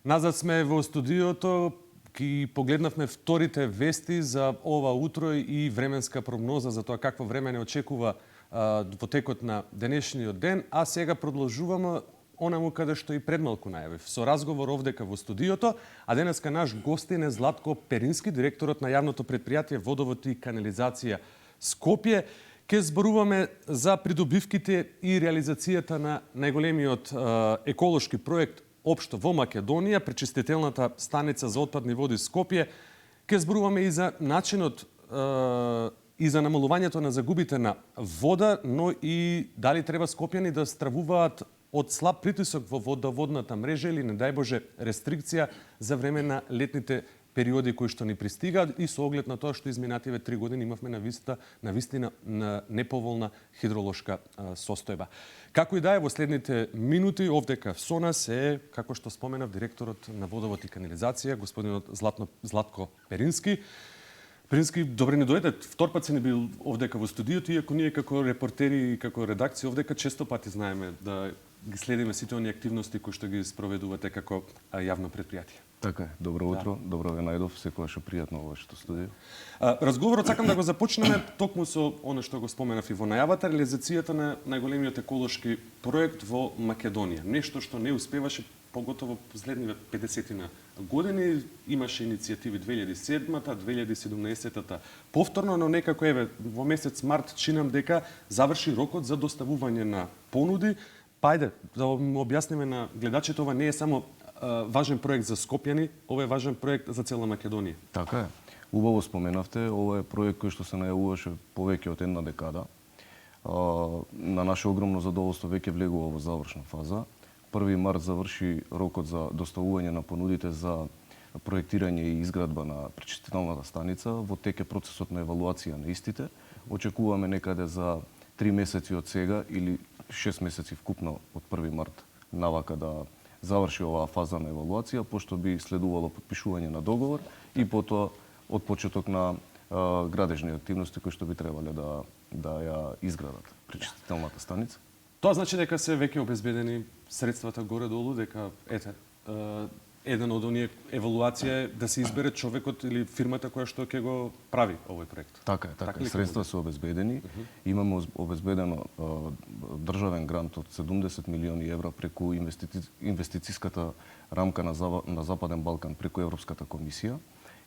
Назад сме во студиото, ки погледнавме вторите вести за ова утро и временска прогноза за тоа какво време не очекува во текот на денешниот ден, а сега продолжуваме онаму каде што и предмалку најавив. Со разговор овдека во студиото, а денеска наш гостин е Златко Перински, директорот на јавното предпријатие Водовод и канализација Скопје. Ке зборуваме за придобивките и реализацијата на најголемиот еколошки проект општо во Македонија, пречистителната станица за отпадни води Скопје. Ке зборуваме и за начинот и за намалувањето на загубите на вода, но и дали треба скопјани да стравуваат од слаб притисок во водоводната мрежа или, не дај Боже, рестрикција за време на летните периоди кои што ни пристигаат и со оглед на тоа што изминативе 3 години имавме на вистина на неповолна хидролошка состојба. Како и да е, во следните минути овдека со нас е, како што споменав, директорот на Водовод и канализација, господинот Златко Перински. Перински, добре ни дојдете. Втор пат се не бил овдека во студиото, иако ние како репортери и како редакција овдека често пати знаеме да ги следиме сите оние активности кои што ги спроведувате како јавно предпријатие. Така е. Добро утро, добро ве најдов, секогаш пријатно во вашето студио. Разговорот сакам да го започнеме токму со она што го споменав и во најавата, реализацијата на најголемиот еколошки проект во Македонија. Нешто што не успеваше поготово последниве 50 години. Имаше иницијативи 2007-та, 2017-та повторно, но некако еве во месец март чинам дека заврши рокот за доставување на понуди. Ајде да објасниме на гледачите, ова не е само важен проект за скопјани, ова е важен проект за цела Македонија. Така е. Убаво споменавте, ова е проект кој што се најавуваше повеќе од една декада. На наше огромно задоволство веќе влегува во завршна фаза. 1 март заврши рокот за доставување на понудите за проектирање и изградба на пречистителната станица. Во тек е процесот на евалуација на истите. Очекуваме некаде за 3 месеци од сега или 6 месеци вкупно од 1 март навака да заврши оваа фаза на евалуација, пошто би следувало подпишување на договор и потоа од почеток на градежни активности кои што би требале да ја изградат пречистителната станица. Тоа значи дека се веќе обезбедени средствата горе-долу, дека еден од оние евалуација е да се избере човекот или фирмата која што ќе го прави овој проект. Така е. Средства се обезбедени. Имаме обезбедено државен грант од 70 милиони евра преку инвестицијската рамка на Западен Балкан преку Европската комисија.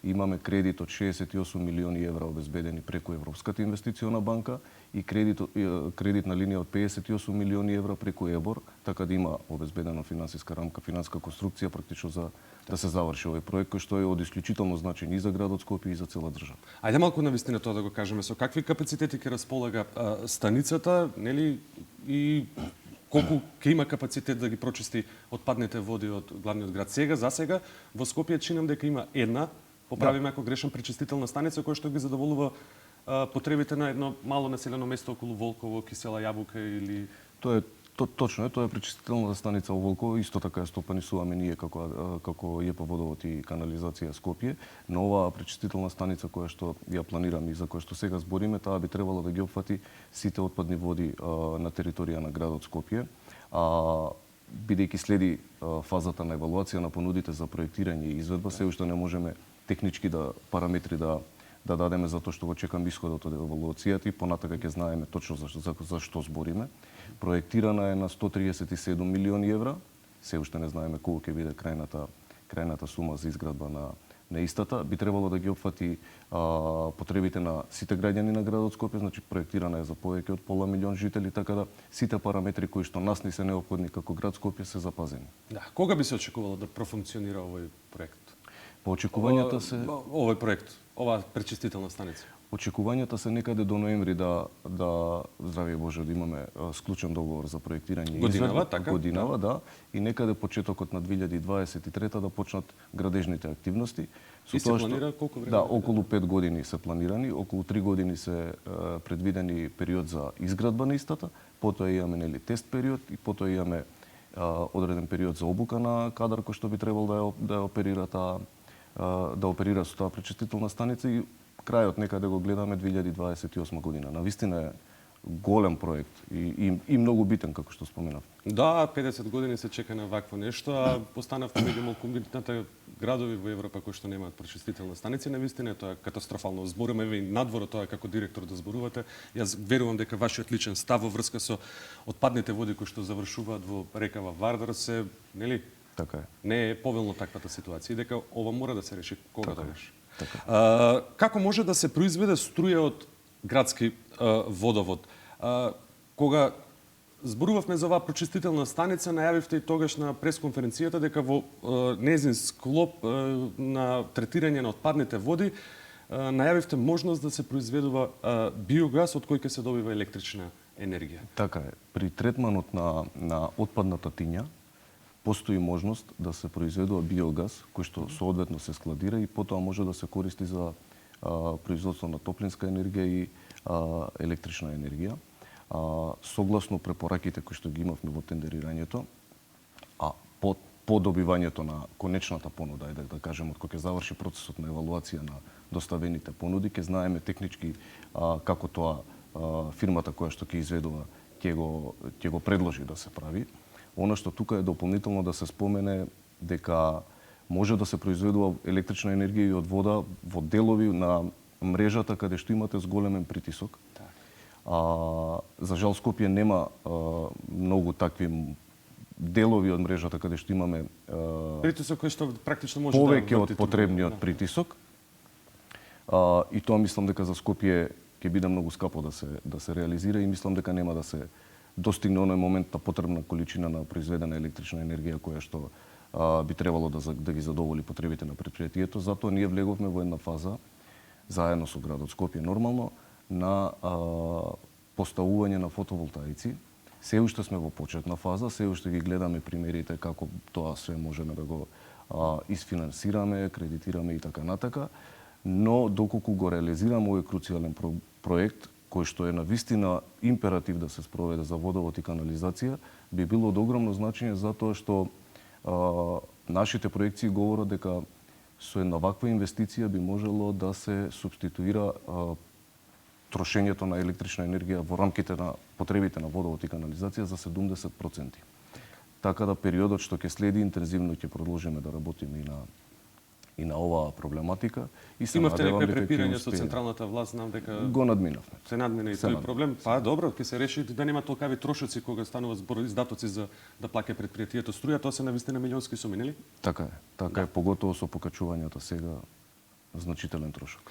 Имаме кредит од 68 милиони евра обезбедени преку Европската инвестициона банка и кредитна линија од 58 милиони евра преку ЕБОР, така да има обезбедена финансиска рамка, финансиска конструкција практично за да се заврши овој проект кој што е од исклучително значење и за градот Скопје и за цела држава. Ајде малку на вистина тоа да го кажеме, со какви капацитети ќе располага станицата, нели, и колку ќе има капацитет да ги прочисти отпадните води од главниот град. За сега во Скопје чинам дека има една, поправиме ако грешам, пречистителна станица која што ги задоволува потребите на едно мало населено место околу Волково, Кисела Јабука или... Точно е, тоа е пречистителната станица во Волково, исто така ја стопанисуваме ние како ЈП Водовод и канализација Скопје, но оваа пречистителна станица која што ја планираме и за која што сега збориме, таа би требало да ги опфати сите отпадни води на територија на градот Скопје. Бидејќи следи фазата на евалуација на понудите за проектирање и изведба, се уште не можеме технички параметри да дадеме затоа што го чекаме исходот од евалуацијата и понатака ќе знаеме точно за што збориме. Проектирана е на 137 милиони евра. Се уште не знаеме колку ќе биде крајната сума за изградба на истата. Би требало да ги опфати потребите на сите граѓани на градот Скопје, значи проектирана е за повеќе од пола милион жители, така да сите параметри кои што нас ни се неопходни како град Скопје се запазени. Да, кога би се очекувало да профункционира овој проект? По очекувањата се овој проект, оваа пречистителна станица. Очекувањата се некаде до ноември да здравје Боже да имаме склучен договор за проектирање годинава, да, и некаде почетокот на 2023 да почнат градежните активности. И се планира колку време? Да, околу 5 години се планирани, околу 3 години се предвидени период за изградба на истата, потоа имаме тест период и потоа имаме одреден период за обука на кадар кој што би требал да оперира со таа пречистителна станица и крајот некаде го гледаме 2028 година. Навистина е голем проект и многу битен, како што споменав. Да, 50 години се чека на вакво нешто, а останавте меѓу малкумбитните градови во Европа кои што немаат пречистителна станици. Навистина тоа е катастрофално. Зборуваме и надвор од тоа како директор да зборувате. Јас верувам дека вашиот личен став во врска со отпадните води кои што завршуваат во рекава Вардар се, нели? Така е. Не е повелно таквата ситуација и дека ова мора да се реши кога тогаш. Така. Како може да се произведе струја од градски водовод? Кога зборувавме за оваа прочистителна станица, најавивте и тогаш на пресконференцијата дека во незин склоп на третирање на отпадните води најавивте можност да се произведува биогаз од кој ќе се добива електрична енергија. Така е. При третманот на отпадната тиња постои можност да се произведува биогаз кој што соодветно се складира и потоа може да се користи за производство на топлинска енергија и електрична енергија. Согласно препораките кои што ги имавме во тендерирањето, а по добивањето на конечната понуда, да кажем, од кога ќе заврши процесот на евалуација на доставените понуди, ќе знаеме технички како тоа фирмата која што ќе изведува ќе го предложи да се прави. Она што тука е дополнително да се спомене дека може да се произведува електрична енергија и од вода во делови на мрежата каде што имате зголемен притисок. За жал Скопје нема многу такви делови од мрежата каде што имаме Притисок кој што практично може повеќе да од потребниот притисок. И тоа мислам дека за Скопје ќе биде многу скапо да се реализира и мислам дека нема да се достигне оној момент на потребна количина на произведена електрична енергија која што би требало да ги задоволи потребите на претпријатието. Затоа ние влеговме во една фаза заедно со градот Скопје нормално на поставување на фотоволтаици. Се уште сме во почетна фаза, се уште ги гледаме примерите како тоа све можеме да го изфинансираме, кредитираме и така натака, но доколку го реализираме овој круцијален проект кој што е на вистина императив да се спроведе за водовод и канализација, би било од огромно значење затоа што нашите проекции говорат дека со една ваква инвестиција би можело да се субституира трошењето на електрична енергија во рамките на потребите на водовод и канализација за 70%. Така да периодот што ќе следи интензивно ќе продолжиме да работиме и на оваа проблематика. И се имавте надевам некој дека препирање ќе со успееме. централната власт, знам дека Го надминавме. се надмина и тој проблем. Па добро, ќе се реши да нема толкави трошоци кога станува збор издатоци за да плаќа претпријатието струја, тоа се навистина милионски суми, нели? Така е. Така е, поготово со покачувањата сега значителен трошок.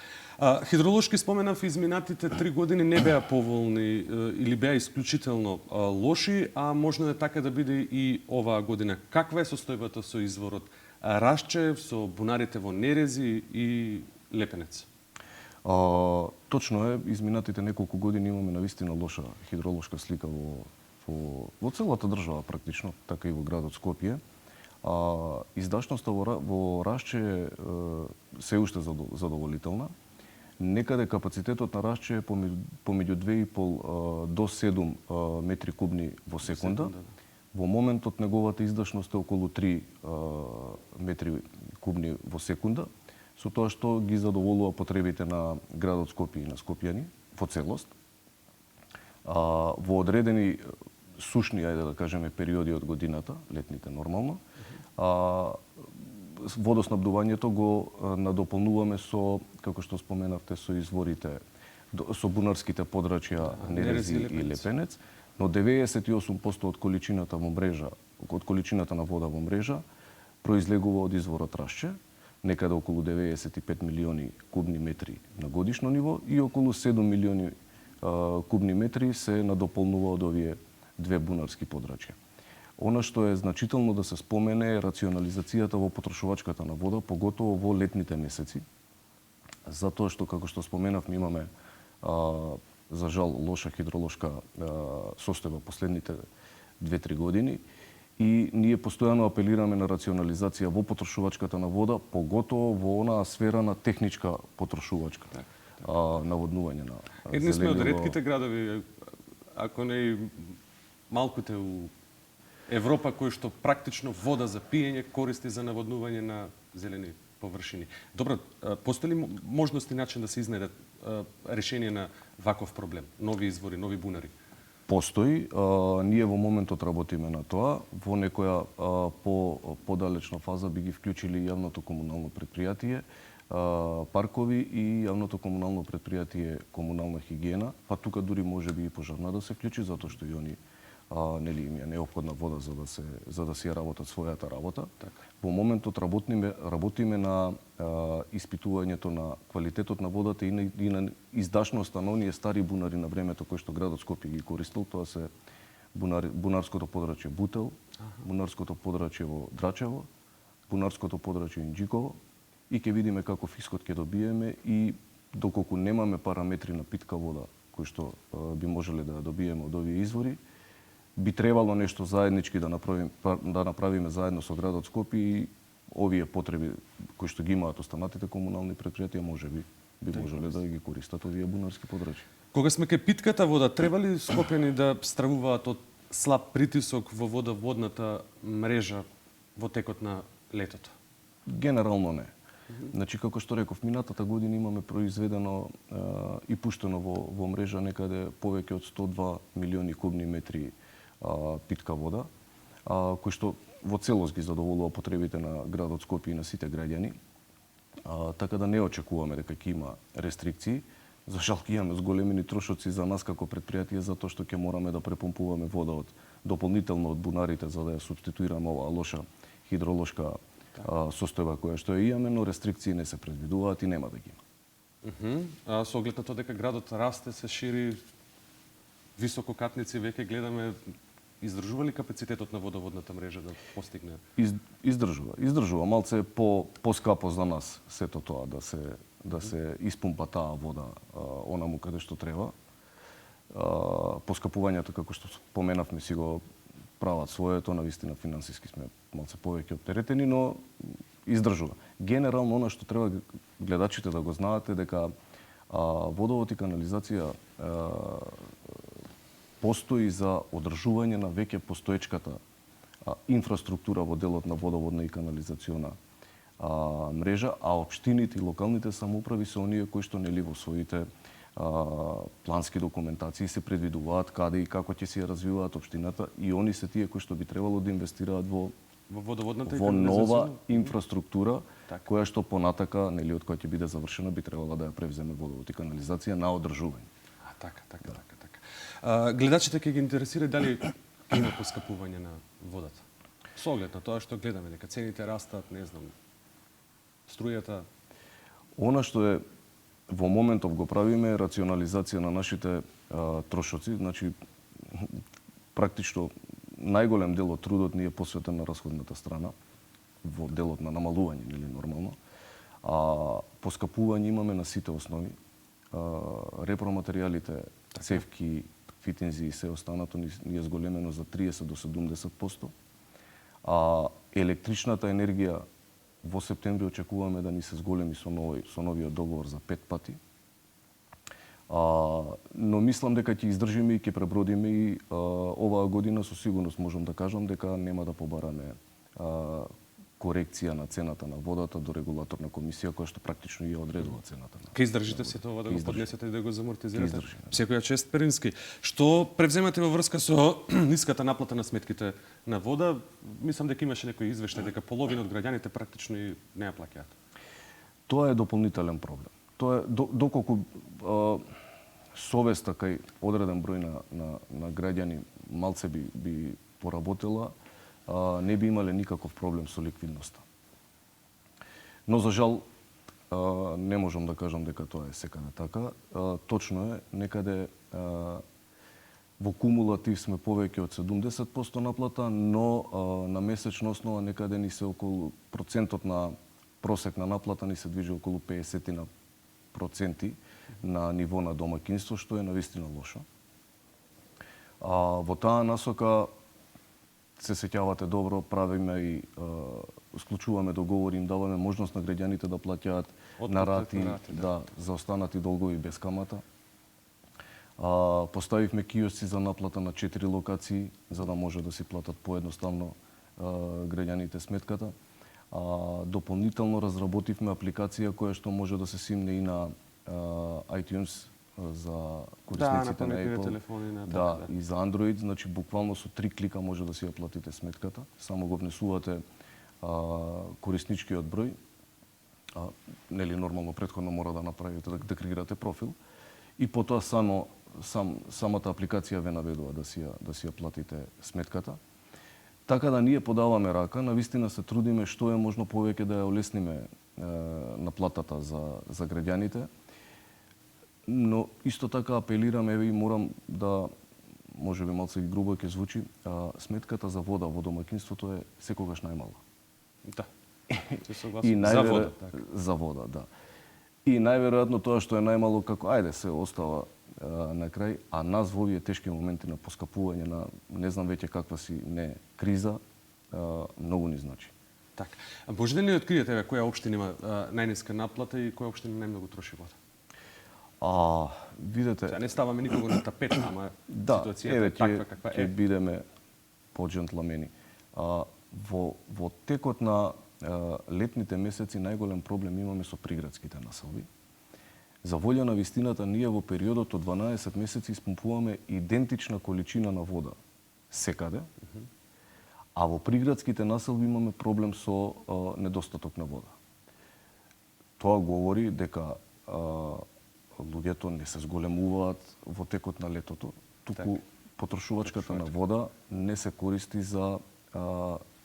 Хидролошки споменав, изминатите 3 години не беа поволни или беа исклучително лоши, а можно е така да биде и оваа година. Каква е состојбата со изворот Рашче, со бунарите во Нерези и Лепенец? Точно е, изминатите неколку години имаме навистина лоша хидролошка слика во целата држава практично, така и во градот Скопје. Издашноста во Рашче се уште задоволителна. Некаде капацитетот на Рашче е помеѓу 2,5 до 7 метри кубни во секунда. Во моментот неговата издашност е околу 3 метри кубни во секунда, со тоа што ги задоволува потребите на градот Скопје и на скопјани во целост. Во одредени сушни, ајде да кажеме, периоди од годината, летните нормално, водоснабдувањето го надополнуваме со, како што споменавте, со изворите, со бунарските подрачја Нерези и Лепенец, но 98% од количината во мрежа, од количината на вода во мрежа произлегува од изворот Рашче, некаде околу 95 милиони кубни метри на годишно ниво и околу 7 милиони кубни метри се надополнува од овие две бунарски подрачја. Она што е значително да се спомене е рационализацијата во потрошувачката на вода, поготово во летните месеци, затоа што, како што споменавме, имаме за жал лоша хидролошка состојба последните 2-3 години и ние постојано апелираме на рационализација во потрошувачката на вода, поготово во онаа сфера на техничка потрошувачка, наводнување на зелениво. Едни сме од ретките градови, ако не и малките у Европа, кој што практично вода за пиење користи за наводнување на зелени површини. Добро, постои ли можност и начин да се изнедат решение на ваков проблем? Нови извори, нови бунари? Постои, ние во моментот работиме на тоа. Во некоја подалечна фаза би ги вклучили јавното комунално предпријатие, паркови и јавното комунално предпријатие комунална хигиена, па тука дури може би и пожарна да се вклучи, затоа што и они нели им е неопходна вода за да си ја работат својата работа. Така. Во моментот работиме на испитувањето на квалитетот на водата и на издашноста на оние стари бунари на времето кои што градот Скопје ги користел. Тоа се бунарското подрачје Бутел, бунарското подрачје во Драчево, бунарското подрачје Инџиково, и ќе видиме каков исход ќе добиеме, и доколку немаме параметри на питка вода кои што би можеле да ја добиеме од овие извори, би требало нешто заеднички да направиме заедно со градот Скопје, и овие потреби кои што ги имаат останатите комунални предпријатија можеби би можеле да ги користат овие бунарски подрачја. Кога сме кај питката вода, треба ли Скопјани да стравуваат од слаб притисок во водоводната мрежа во текот на летото? Генерално не. Значи, како што реков, минатата година имаме произведено и пуштено во мрежа некаде повеќе од 102 милиони кубни метри питка вода, кој што во целост ги задоволува потребите на градот Скопје и на сите граѓани. Така да не очекуваме дека ќе има рестрикции. За жал ќе имаме зголемени трошоци за нас како предпријатие, затоа што ќе мораме да препомпуваме вода дополнително од бунарите за да ја субституираме оваа лоша хидролошка состојба која што ја имаме, но рестрикции не се предвидуваат и нема да ги има. Со оглед на тоа дека градот расте, се шири, висококатници, веќе гледаме, издржува ли капацитетот на водоводната мрежа да постигне? Издржува. Малце поскапо за нас сето тоа да се испумпа таа вода онаму каде што треба. Поскапувањето, како што споменавме, си го прават своето, навистина финансиски сме малце повеќе оптеретени, но издржува. Генерално, она што треба гледачите да го знаат е дека водовод и канализација постои за одржување на веќе постоечката инфраструктура во делот на водоводна и канализациона мрежа, а општините и локалните самоуправи се оние кои што нели во своите плански документации се предвидуваат каде и како ќе се развиваат општината, и они се тие кои што би требало да инвестираат во водоводната и нова инфраструктура, така, која што понатака, нели од која ќе биде завршена, би требало да ја превземе водовод и канализација на одржување. Така. Гледачите ќе ги интересира дали ќе има поскапување на водата. Со оглед на тоа што гледаме дека цените растат, не знам, струјата. Она што е во моментов го правиме рационализација на нашите трошоци, значи практично најголем дел од трудот ни е посветен на расходната страна, во делот на намалување, нели нормално. Поскапување имаме на сите основи. Репроматеријалите, цевки, фитинзи и се останато ни е зголемено за 30 до 70%. Електричната енергија во септември очекуваме да ни се зголеми со новиот договор за 5 пати. Но мислам дека ќе издржиме и ќе пребродиме, и оваа година со сигурност можам да кажам дека нема да побараме корекција на цената на водата до регулаторна комисија која што практично ја одредува цената. Ке издржите се тоа да го поднесете и да го замортизирате? Издржиме. Секоја чест, Перински. Што превземате во врска со ниската наплата на сметките на вода? Мислам дека имаше некој извештај дека половина од граѓаните практично и не ја плаќаат. Тоа е дополнителен проблем. Тоа е доколку совеста кај одреден број на граѓани малце би поработела, не би имале никаков проблем со ликвидноста. Но за жал не можам да кажам дека тоа е секаде така. Точно е, некаде во кумулатив сме повеќе од 70% наплата, но на месечна основа некаде ни се околу процентот на просек на наплата ни се движи околу 50% на ниво на домаќинство, што е навистина лошо. Во таа насока се сеќавате добро, правиме и склучуваме договори, им даваме можност на граѓаните да плаќаат на рати, за останати долгови без камата. Поставивме киосци за наплата на 4 локации, за да може да си платат поедноставно граѓаните сметката. Дополнително разработивме апликација која што може да се симне и на iTunes за на корисниците на паметниве Apple. телефони, на Да, така, и за Android, значи буквално со 3 клика може да си ја платите сметката. Само го внесувате корисничкиот број. Нели нормално претходно мора да направите да креирате профил и потоа самата апликација ве наведува да си ја платите сметката. Така да ние подаваме рака, навистина се трудиме што е можно повеќе да ја олесниме наплатата за граѓаните. Но исто така апелираме и морам да, може би малце грубо ќе звучи, сметката за вода во домаќинството е секогаш најмала. Да. Се согласувам. За вода, така. За вода, да. И најверојатно тоа што е најмало како ајде се остава на крај, а нас во овие тешки моменти на поскапување на не знам веќе каква си не криза, многу ни значи. Така. А може да ни откриете која општина има најниска наплата и која општина најмногу троши вода? Видете, Сега не ставаме никого на тапет, ама да, ситуацијата е таква каква ќе е. бидеме поџентламени. Во текот на летните месеци најголем проблем имаме со приградските населби. За волја на вистината, ние во периодот од 12 месеци испумпуваме идентична количина на вода секаде, а во приградските населби имаме проблем со недостаток на вода. Тоа говори дека луѓето не се зголемуваат во текот на летото, туку потрошувачката на вода не се користи за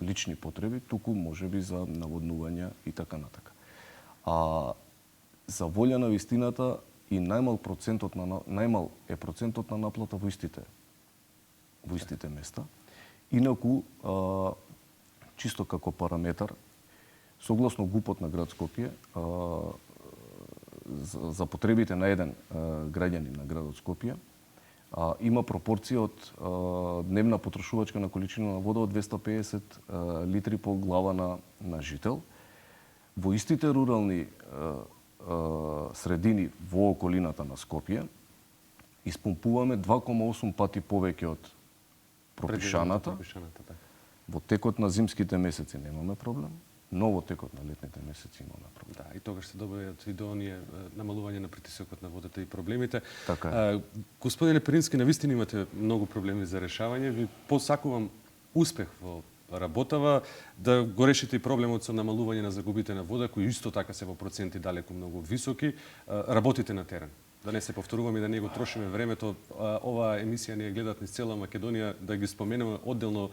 лични потреби, туку можеби за наводнување и така натака. За волја на вистината и најмал е процентот на наплата во истите места. Инаку, чисто како параметар, согласно ГУП-от на град Скопје, за потребите на еден граѓанин на градот Скопје, има пропорција од дневна потрошувачка на количина на вода од 250 литри по глава на жител. Во истите рурални средини во околината на Скопје испумпуваме 2,8 пати повеќе од пропишаната. Во текот на зимските месеци немаме проблем, но во текот на летните месеци имаме проблем. Да, и тогаш се добаваат и до оние намалување на притисокот на водата и проблемите. Така е. Господине Перински, навистина имате многу проблеми за решавање. Ви посакувам успех во работава, да го решите и проблемот со намалување на загубите на вода, кои исто така се во проценти далеку многу високи. Работите на терен. Да не се повторуваме, да не го трошиме времето. Оваа емисија не ја гледаат низ цела Македонија, да ги споменеме одделно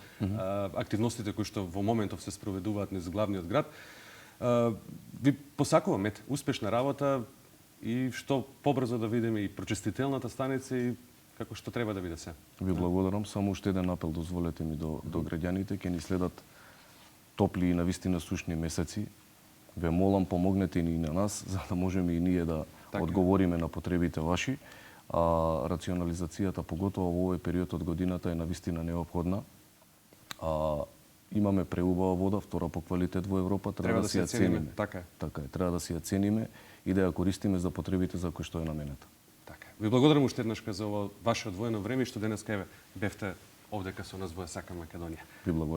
активностите кои што во моментов се спроведуваат низ главниот град. Ви посакувам успешна работа и што побрзо да видиме и прочистителната станица и како што треба да биде се. Ви благодарам. Само уште еден апел дозволете ми до граѓаните. Ќе ни следат топли и навистина сушни месеци. Ве молам, помогнете ни на нас, за да можеме и ние да одговориме на потребите ваши. Рационализацијата, поготово во овој период од годината, е навистина неопходна. Имаме преубава вода, втора по квалитет во Европа, треба да си ја цениме. Така е. Така е, треба да си ја цениме и да ја користиме за потребите за кои што е наменета. Така е. Ви благодарам уште еднашка за ова ваше одвоено време и што денеска бевте овдека со нас во Сака Македонија. Ви благодарам.